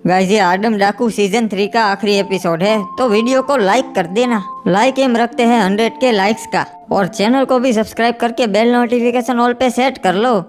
Guys, ये आदम डाकू season 3 का आखिरी एपिसोड है, तो वीडियो को लाइक कर देना। लाइक एम रखते हैं 100 के लाइक्स का, और चैनल को भी सब्सक्राइब करके बेल नोटिफिकेशन ऑल पे सेट कर लो।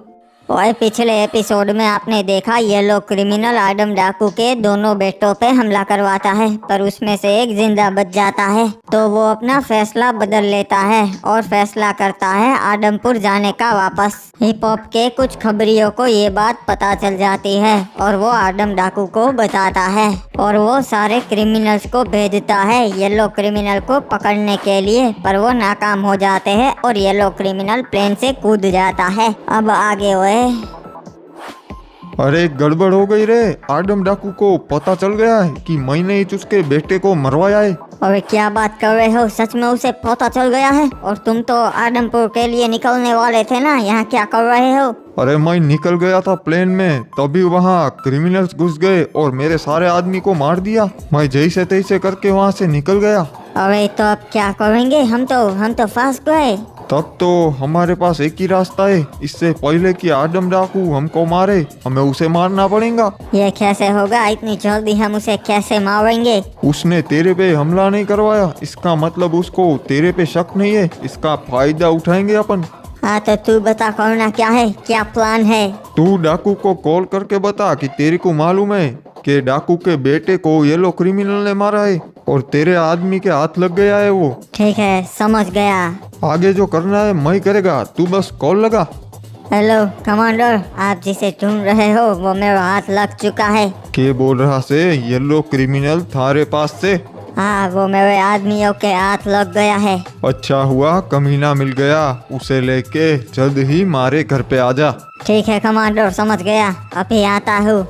और पिछले एपिसोड में आपने देखा ये लोग क्रिमिनल आदम डाकू के दोनों बेटों पे हमला करवाता है, पर उसमें से एक जिंदा बच जाता है। तो वो अपना फैसला बदल लेता है और फैसला करता है आदमपुर जाने का वापस। हिप हॉप के कुछ खबरियों को ये बात पता चल जाती है और वो आदम डाकू को बताता है और वो सारे क्रिमिनल्स को भेजता है ये लोग क्रिमिनल को पकड़ने के लिए, पर वो नाकाम हो जाते हैं और ये लोग क्रिमिनल प्लेन से कूद जाता है। अब आगे हुए। अरे गड़बड़ हो गई रे। आदम डाकू को पता चल गया है कि मैंने ही उसके बेटे को मरवाया है। अरे क्या बात कर रहे हो, सच में उसे पता चल गया है? और तुम तो आदमपुर के लिए निकलने वाले थे ना, यहाँ क्या कर रहे हो? अरे मैं निकल गया था प्लेन में, तभी वहाँ क्रिमिनल्स घुस गए और मेरे सारे आदमी को मार दिया। मैं जैसे तैसे करके वहाँ से निकल गया। अरे तो अब क्या करेंगे? हम तो फंस गए। तब तो हमारे पास एक ही रास्ता है, इससे पहले कि आदम डाकू हमको मारे हमें उसे मारना पड़ेगा। ये कैसे होगा? इतनी जल्दी हम उसे कैसे मारेंगे? उसने तेरे पे हमला नहीं करवाया, इसका मतलब उसको तेरे पे शक नहीं है। इसका फायदा उठाएंगे अपन। हाँ तो तू बता, करना क्या है, क्या प्लान है? तू डाकू को कॉल करके बता कि तेरे को मालूम है कि डाकू के बेटे को ये लोग क्रिमिनल ने मारा है और तेरे आदमी के हाथ लग गया है वो। ठीक है, समझ गया। आगे जो करना है मैं करेगा, तू बस कॉल लगा। हेलो कमांडर, आप जिसे ढूंढ रहे हो वो मेरा हाथ लग चुका है। के बोल रहा से ये लोग क्रिमिनल थारे पास से? हाँ, वो मेरे आदमियों के हाथ लग गया है। अच्छा हुआ कमीना मिल गया, उसे लेके जल्द ही मारे घर पे आजा। ठीक है कमांडर, समझ गया, अभी आता हूँ।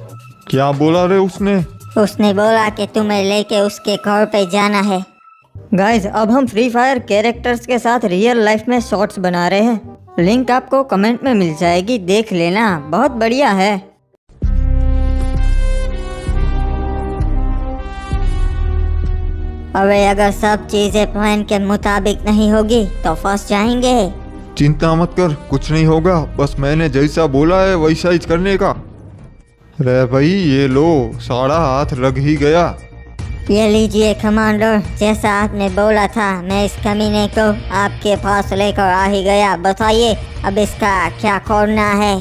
क्या बोला रे उसने? उसने बोला कि तुम्हें लेके उसके घर पे जाना है। गाइस, अब हम फ्री फायर कैरेक्टर्स के साथ रियल लाइफ में शॉर्ट्स बना रहे हैं। लिंक आपको कमेंट में मिल जाएगी, देख लेना, बहुत बढ़िया है। अरे अगर सब चीजें प्लान के मुताबिक नहीं होगी तो फंस जाएंगे। चिंता मत कर, कुछ नहीं होगा, बस मैंने जैसा बोला है वैसा ही करने का। रे भाई ये लो, सारा हाथ लग ही गया। ये लीजिए कमांडर, जैसा आपने बोला था मैं इस कमीने को आपके पास लेकर आ ही गया। बताइए अब इसका क्या करना है?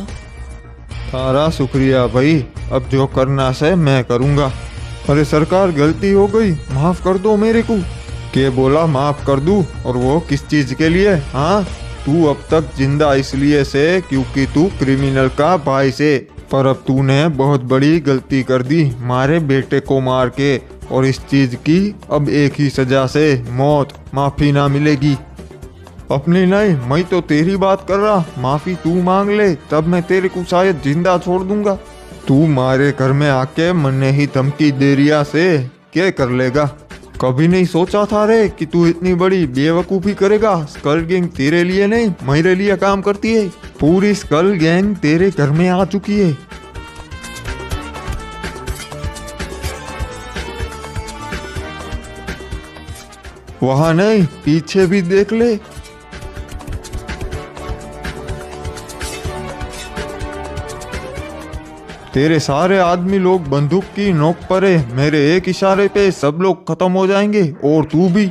सारा शुक्रिया भाई, अब जो करना से मैं करूँगा। अरे सरकार, गलती हो गई, माफ कर दो मेरे को। के बोला माफ कर दूं, और वो किस चीज के लिए? हाँ, तू अब तक जिंदा इसलिए से क्योंकि तू क्रिमिनल का भाई से, पर अब तूने बहुत बड़ी गलती कर दी मारे बेटे को मार के, और इस चीज की अब एक ही सजा से मौत, माफी ना मिलेगी। अपनी नहीं, मैं तो तेरी बात कर रहा। माफी तू मांग ले, तब मैं तेरे को शायद जिंदा छोड़ दूंगा। तू मारे घर में आके मरने ही धमकी दे रिया से क्या कर लेगा? कभी नहीं सोचा था रे कि तू इतनी बड़ी बेवकूफ़ी करेगा। स्कल गैंग तेरे लिए नहीं मेरे लिए काम करती है। पूरी स्कल गैंग तेरे घर में आ चुकी है। वहाँ नहीं, पीछे भी देख ले। तेरे सारे आदमी लोग बंदूक की नोक पर है। मेरे एक इशारे पे सब लोग खत्म हो जाएंगे, और तू भी।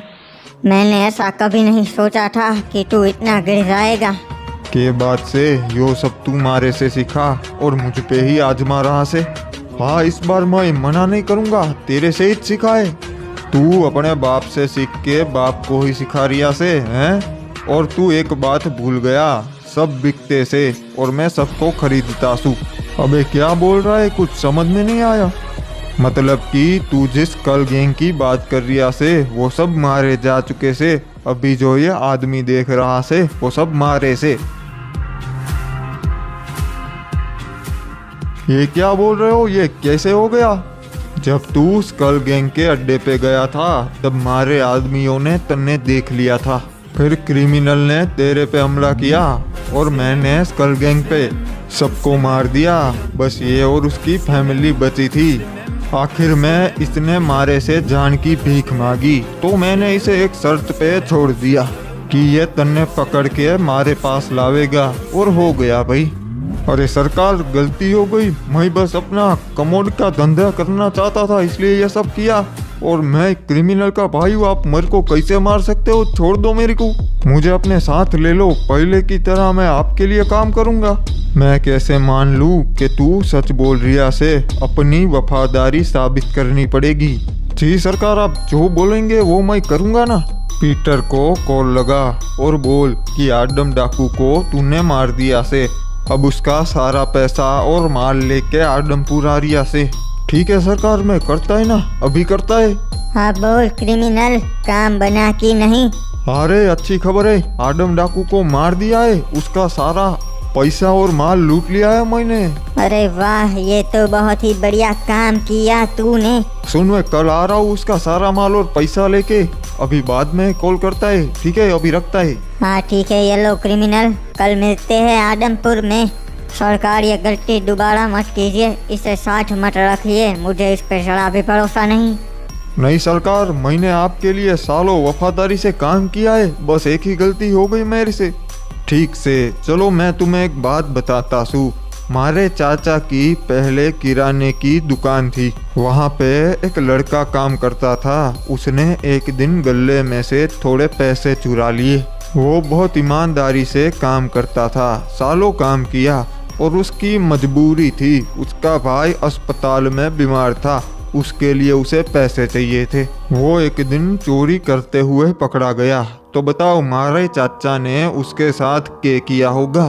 मैंने ऐसा कभी नहीं सोचा था कि तू इतना गिर जाएगा। के बात से यो सब तू मारे से सीखा और मुझ पे ही आजमा रहा से। हाँ, इस बार मैं मना नहीं करूँगा, तेरे से ही सिखाए। तू अपने बाप से सीख के बाप को ही सिखा रिया से हैं। और तू एक बात भूल गया, सब बिकते से और मैं सबको खरीदता सू। अबे क्या बोल रहा है, कुछ समझ में नहीं आया। मतलब कि तू जिस कल गैंग की बात कर रिया से वो सब मारे जा चुके से, अभी जो ये आदमी देख रहा से वो सब मारे से। ये क्या बोल रहे हो, ये कैसे हो गया? जब तू स्कल गैंग के अड्डे पे गया था तब मारे आदमियों ने तन्ने देख लिया था, फिर क्रिमिनल ने तेरे पे हमला किया और मैंने स्कल गैंग पे सबको मार दिया। बस ये और उसकी फैमिली बची थी। आखिर में इसने मारे से जान की भीख मांगी, तो मैंने इसे एक शर्त पे छोड़ दिया कि ये तन्ने पकड़ के मारे पास लावेगा, और हो गया भाई। अरे सरकार गलती हो गई, मैं बस अपना कमोड का धंधा करना चाहता था इसलिए ये सब किया। और मैं क्रिमिनल का भाई हूँ, आप मेरे को कैसे मार सकते हो? छोड़ दो मेरे को, मुझे अपने साथ ले लो, पहले की तरह मैं आपके लिए काम करूँगा। मैं कैसे मान लूँ कि तू सच बोल रिया से? अपनी वफादारी साबित करनी पड़ेगी। जी सरकार, आप जो बोलेंगे वो मैं करूँगा ना। पीटर को कॉल लगा और बोल कि आडम डाकू को तूने मार दिया से, अब उसका सारा पैसा और माल लेके आडमपुर आ रिया से। ठीक है सरकार, मैं करता है ना, अभी करता है। हाँ बोल क्रिमिनल, काम बना कि नहीं? अरे अच्छी खबर है, आडम डाकू को मार दिया है, उसका सारा पैसा और माल लूट लिया है मैंने। अरे वाह, ये तो बहुत ही बढ़िया काम किया तूने। सुन, मैं कल आ रहा हूँ उसका सारा माल और पैसा लेके, अभी बाद में कॉल करता है। ठीक है, अभी रखता है। हाँ ठीक है येलो क्रिमिनल, कल मिलते हैं आदमपुर में। सरकार ये गलती दोबारा मत कीजिए, इसे साथ मत रखिए, मुझे इस पे जरा भी भरोसा नहीं। नहीं सरकार, मैंने आपके लिए सालों वफादारी से काम किया है, बस एक ही गलती हो गई मेरे से। ठीक से चलो, मैं तुम्हें एक बात बताता हूँ। हमारे चाचा की पहले किराने की दुकान थी, वहाँ पे एक लड़का काम करता था। उसने एक दिन गले में से थोड़े पैसे चुरा लिए। वो बहुत ईमानदारी से काम करता था, सालों काम किया, और उसकी मजबूरी थी। उसका भाई अस्पताल में बीमार था, उसके लिए उसे पैसे चाहिए थे। वो एक दिन चोरी करते हुए पकड़ा गया। तो बताओ, हमारे चाचा ने उसके साथ क्या किया होगा?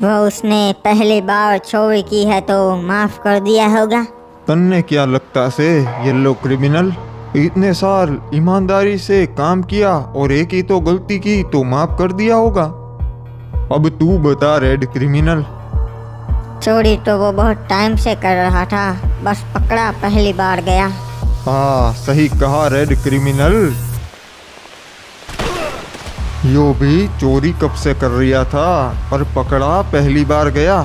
वो उसने पहली बार चोरी की है तो माफ कर दिया होगा। तन्ने क्या लगता से येलो क्रिमिनल? इतने साल ईमानदारी से काम किया और एक ही तो गलती की तो माफ कर दिया होगा। अब तू बता रेड क्रिमिनल। चोरी तो वो बहुत टाइम से कर रहा था, बस पकड़ा पहली बार गया। हाँ सही कहा रेड क्रिमिनल। यो भी चोरी कब से कर रिया था, पर पकड़ा पहली बार गया।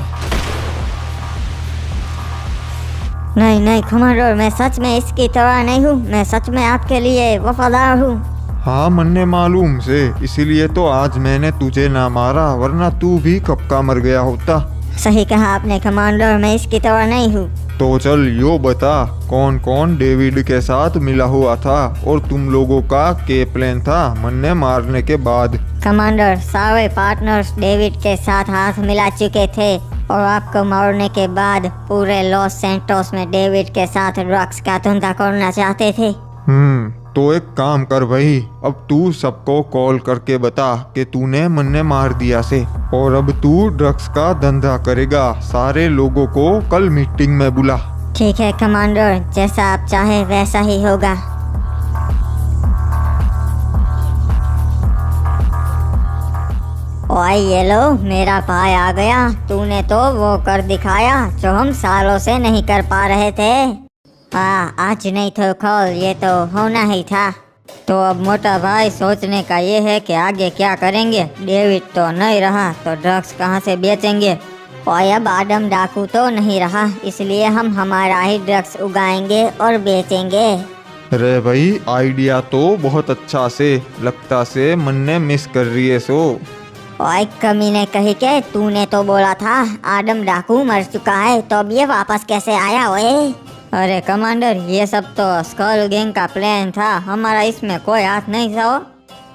नहीं नहीं कमांडर, मैं सच में इसकी तरह नहीं हूँ, मैं सच में आपके लिए वफादार हूँ। हाँ मन्ने मालूम से, इसीलिए तो आज मैंने तुझे ना मारा, वरना तू भी कब का मर गया होता। सही कहा आपने कमांडर, मैं इसकी तरह नहीं हूँ। तो चल यो बता, कौन कौन डेविड के साथ मिला हुआ था और तुम लोगों का क्या प्लान था मन्ने मारने के बाद? कमांडर, सारे पार्टनर्स डेविड के साथ हाथ मिला चुके थे और आपको मारने के बाद पूरे लॉस सैंटोस में डेविड के साथ ड्रग्स का धंधा करना चाहते थे। तो एक काम कर भाई, अब तू सबको कॉल करके बता कि तूने मन्ने मार दिया से, और अब तू ड्रग्स का धंधा करेगा। सारे लोगों को कल मीटिंग में बुला। ठीक है कमांडर, जैसा आप चाहे वैसा ही होगा। ओए ये लो, मेरा भाई आ गया। तूने तो वो कर दिखाया जो हम सालों से नहीं कर पा रहे थे। हाँ, आज नहीं तो कल ये तो होना ही था। तो अब मोटा भाई, सोचने का ये है कि आगे क्या करेंगे। डेविड तो नहीं रहा तो ड्रग्स कहाँ से बेचेंगे। और अब आदम डाकू तो नहीं रहा, इसलिए हम हमारा ही ड्रग्स उगाएंगे और बेचेंगे। अरे भाई, आइडिया तो बहुत अच्छा से लगता से मन्ने मिस कर रही है सो। और कमीने कही के तूने तो बोला था आदम डाकू मर चुका है, तो अब ये वापस कैसे आया? ओए अरे कमांडर, ये सब तो स्कल गैंग का प्लान था, हमारा इसमें कोई हाथ नहीं था।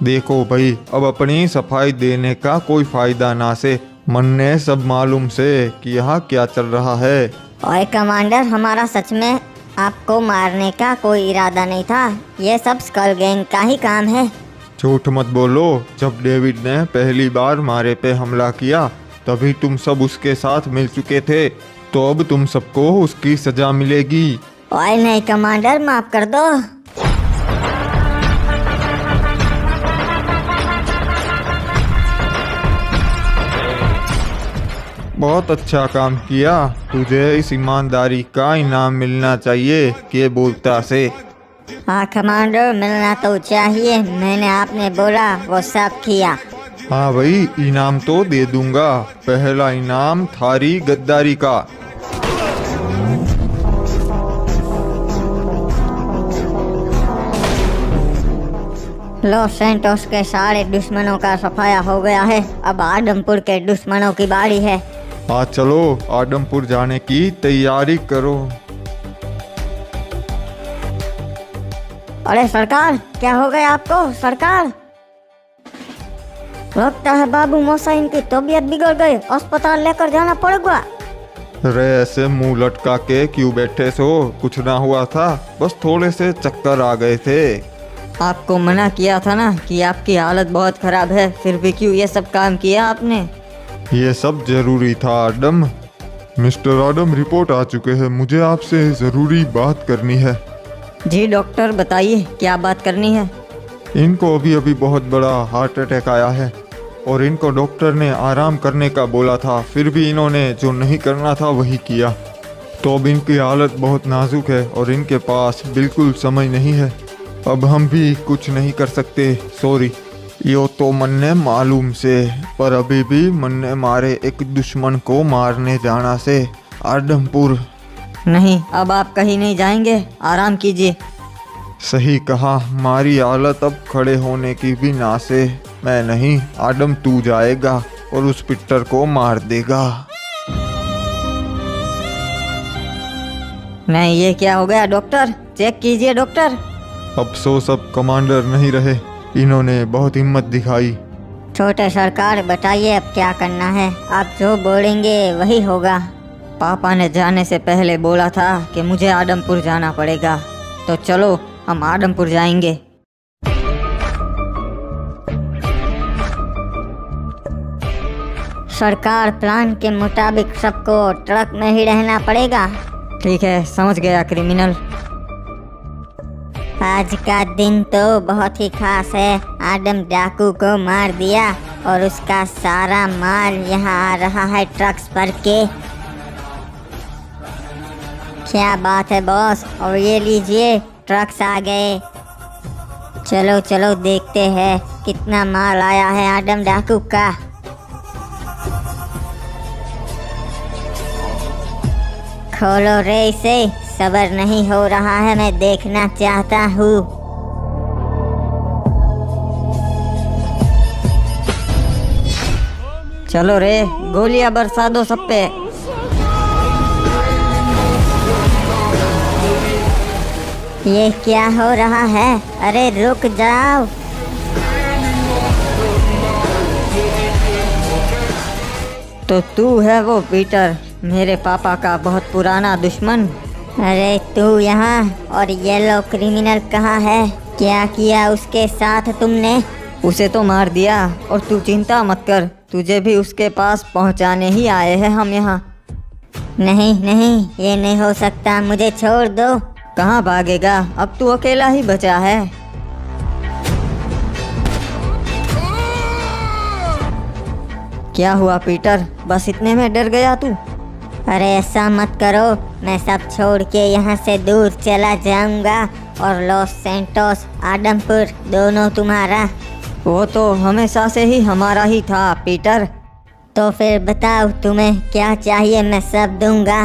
देखो भाई, अब अपनी सफाई देने का कोई फायदा ना से, मन्ने सब मालूम से कि यहाँ क्या चल रहा है। और कमांडर, हमारा सच में आपको मारने का कोई इरादा नहीं था, ये सब स्कल गैंग का ही काम है। झूठ मत बोलो, जब डेविड ने पहली बार मारे पे हमला किया तभी तुम सब उसके साथ मिल चुके थे, तो अब तुम सबको उसकी सजा मिलेगी। ओए नहीं कमांडर, माफ कर दो। बहुत अच्छा काम किया, तुझे इस ईमानदारी का इनाम मिलना चाहिए। के बोलता से? हाँ कमांडर, मिलना तो चाहिए, मैंने आपने बोला वो सब किया। हाँ भाई, इनाम तो दे दूंगा। पहला इनाम थारी गद्दारी का। लॉस सैंटोस के सारे दुश्मनों का सफाया हो गया है, अब आदमपुर के दुश्मनों की बारी है। आज चलो आदमपुर जाने की तैयारी करो। अरे सरकार, क्या हो गया आपको सरकार? लगता है बाबू मोसाइन की तबीयत बिगड़ गई, अस्पताल लेकर जाना पड़ेगा। अरे ऐसे मुंह लटका के क्यों बैठे सो? कुछ ना हुआ था, बस थोड़े से चक्कर आ गए थे। आपको मना किया था ना कि आपकी हालत बहुत खराब है, फिर भी क्यों ये सब काम किया आपने? ये सब जरूरी था आदम। मिस्टर आदम, रिपोर्ट आ चुके हैं, मुझे आपसे जरूरी बात करनी है। जी डॉक्टर, बताइए क्या बात करनी है? इनको अभी अभी बहुत बड़ा हार्ट अटैक आया है और इनको डॉक्टर ने आराम करने का बोला था, फिर भी इन्होंने जो नहीं करना था वही किया। तो अब इनकी हालत बहुत नाजुक है और इनके पास बिल्कुल समय नहीं है। अब हम भी कुछ नहीं कर सकते, सॉरी। यो तो मन ने मालूम से, पर अभी भी मन ने मारे एक दुश्मन को मारने जाना से आदमपुर। नहीं, अब आप कहीं नहीं जाएंगे, आराम कीजिए। सही कहा, हमारी हालत अब खड़े होने की भी ना से। मैं नहीं, आदम तू जाएगा और उस पिट्टर को मार देगा। नहीं, ये क्या हो गया डॉक्टर? चेक कीजिए डॉक्टर। अफसोस अब कमांडर नहीं रहे, इन्होंने बहुत हिम्मत दिखाई। छोटे सरकार, बताइए अब क्या करना है? आप जो बोलेंगे वही होगा। पापा ने जाने से पहले बोला था कि मुझे आदमपुर जाना पड़ेगा, तो चलो हम आदमपुर जाएंगे। सरकार, प्लान के मुताबिक सबको ट्रक में ही रहना पड़ेगा। ठीक है, समझ गया क्रिमिनल। आज का दिन तो बहुत ही खास है। आदम डाकू को मार दिया और उसका सारा माल यहाँ आ रहा है ट्रक्स भर के। क्या बात है बॉस, और ये लीजिए ट्रक्स आ गए। चलो चलो देखते हैं कितना माल आया है आदम डाकू का। खोलो रे इसे, सब्र नहीं हो रहा है, मैं देखना चाहता हूँ। चलो रे, गोलियां बरसा दो सब पे। ये क्या हो रहा है? अरे रुक जाओ। तो तू है वो पीटर, मेरे पापा का बहुत पुराना दुश्मन। अरे तू यहाँ, और ये लो क्रिमिनल कहाँ है? क्या किया उसके साथ तुमने? उसे तो मार दिया, और तू चिंता मत कर, तुझे भी उसके पास पहुंचाने ही आए हैं हम यहाँ। नहीं नहीं, ये नहीं हो सकता, मुझे छोड़ दो। कहाँ भागेगा, अब तू अकेला ही बचा है। क्या हुआ पीटर, बस इतने में डर गया तू? अरे ऐसा मत करो, मैं सब छोड़ के यहाँ से दूर चला जाऊंगा, और लॉस सैंटोस आदमपुर दोनों तुम्हारा। वो तो हमेशा से ही हमारा ही था पीटर। तो फिर बताओ तुम्हें क्या चाहिए, मैं सब दूंगा।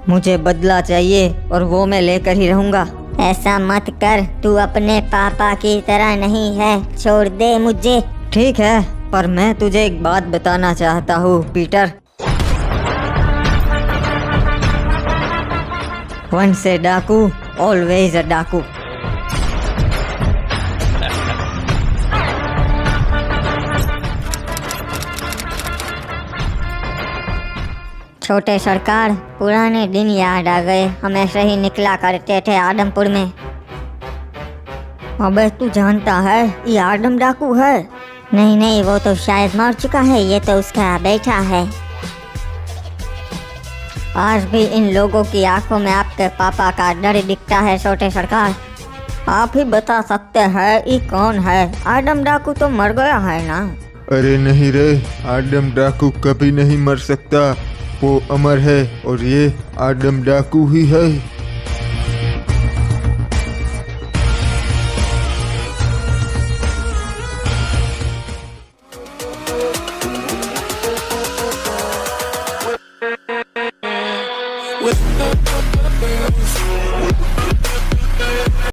मुझे बदला चाहिए, और वो मैं लेकर ही रहूंगा। ऐसा मत कर, तू अपने पापा की तरह नहीं है, छोड़ दे मुझे। ठीक है, पर मैं तुझे एक बात बताना चाहता हूँ पीटर। वंस ए डाकू, ऑलवेज अ डाकू। छोटे सरकार, पुराने दिन याद आ गए, हम ऐसे ही निकला करते थे आदमपुर में। अबे तू जानता है ये आदम डाकू है? नहीं नहीं, वो तो शायद मर चुका है, ये तो उसका बेटा है। आज भी इन लोगों की आंखों में आपके पापा का डर दिखता है छोटे सरकार। आप ही बता सकते हैं ये कौन है? आदम डाकू तो मर गया है ना? अरे नहीं रे, आदम डाकू कभी नहीं मर सकता, वो अमर है और ये आदम डाकू ही है।